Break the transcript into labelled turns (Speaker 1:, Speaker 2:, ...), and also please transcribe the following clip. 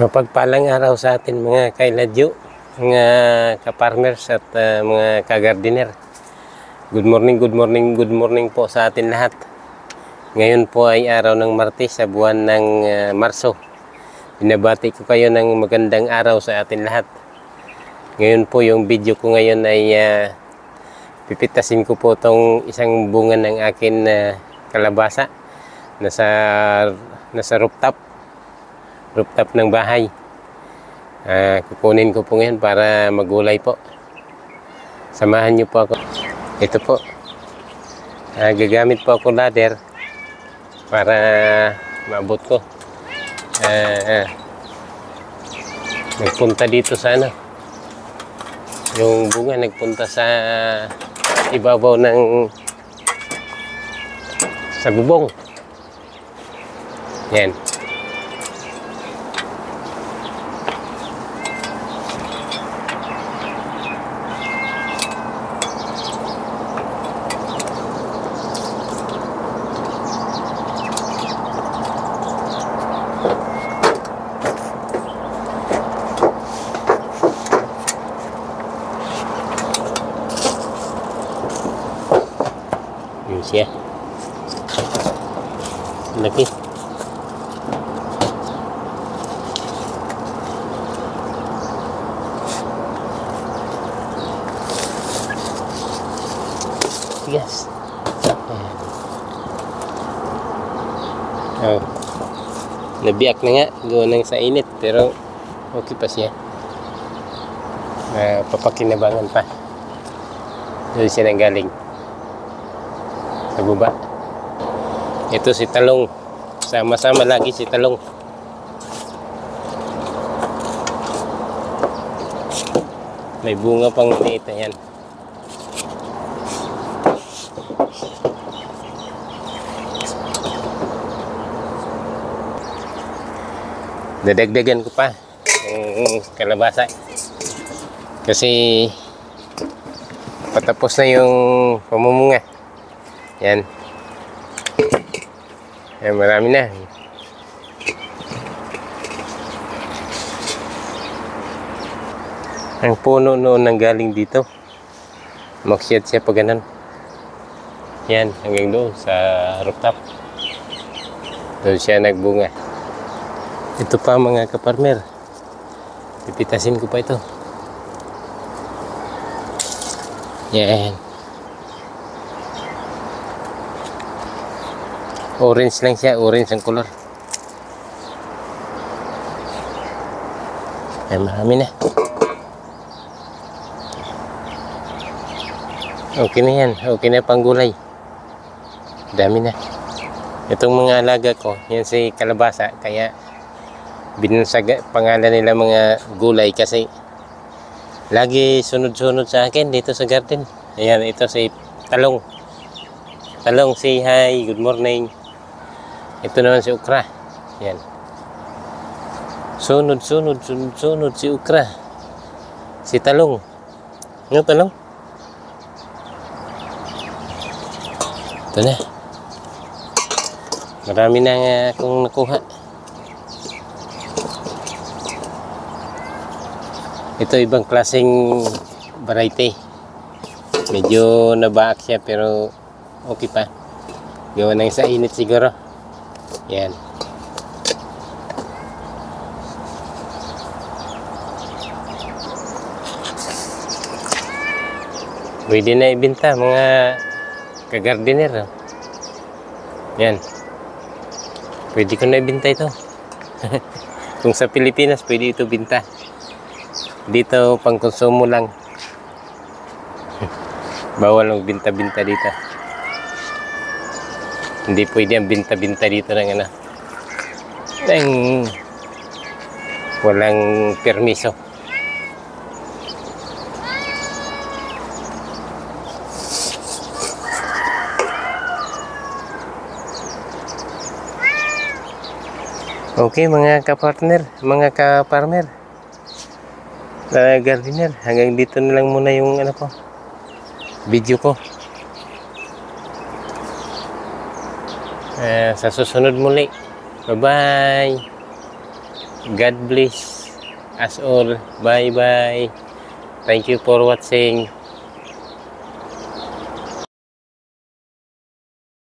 Speaker 1: Mapagpalang araw sa atin mga kailadyo, mga ka-farmers at mga ka-gardener. Good morning, good morning, good morning po sa atin lahat. Ngayon po ay araw ng Martes sa buwan ng Marso. Binabati ko kayo ng magandang araw sa atin lahat. Ngayon po yung video ko ngayon ay pipitasin ko po itong isang bunga ng akin kalabasa. Nasa rooftop ng bahay. Kukunin ko po ngayon para magulay po. Samahan niyo po ako. Ito po. Gagamit po ako ladder para maabot ko. Nagpunta dito sa yung bunga nagpunta sa ibabaw sa bubong. Yan. Yun siya. Laki. Yes. Oh. Nabiyak na nga. Gawa nang sa init. Pero okay pa siya. Papakinabangan pa. Doon siya nanggaling. Sa baba. Ito si talong. Sama-sama lagi si talong. May bunga pang maliit na yan. Dadagdagan ko pa yung kalabasa. Kasi patapos na yung pamumunga. Yan. Yan, marami na. Ang puno noon nang galing dito. Maksiyat siya pa ganun. Yan, hanggang doon sa rooftop. Doon siya nagbunga. Ito pa mga ka-farmer. Pipitasin ko pa ito. Yan. Orange lang siya, orange ang color. Ay, marami na. Okay na yan, okay na pang gulay. Dami na. Itong mga alaga ko, yan si kalabasa, kaya binunsaga pangalan nila mga gulay kasi lagi sunod-sunod sa akin dito sa garden. Ayan, ito si talong. Talong, say hi, good morning. Ito naman si ukra. Yan. Sunod si ukra. Si talong. Ano talong? Ito na. Marami na akong nakuha. Ito ibang klaseng variety. Medyo nabaak siya pero okay pa. Gawa nang sa init siguro. Yan. Pwede na ibenta mga ka-gardener. Yan. Pwede ko na ibenta ito. Kung sa Pilipinas pwede ito binta. Dito pang konsumo lang. Bawal ang binta-binta dito. Hindi pwede ang binta-binta dito ng walang permiso. Okay mga ka-partner, mga ka-farmer, gardener, hanggang dito na lang muna yung video ko. Sa susunod muli. Bye-bye! God bless us all. Bye bye. Thank you for watching.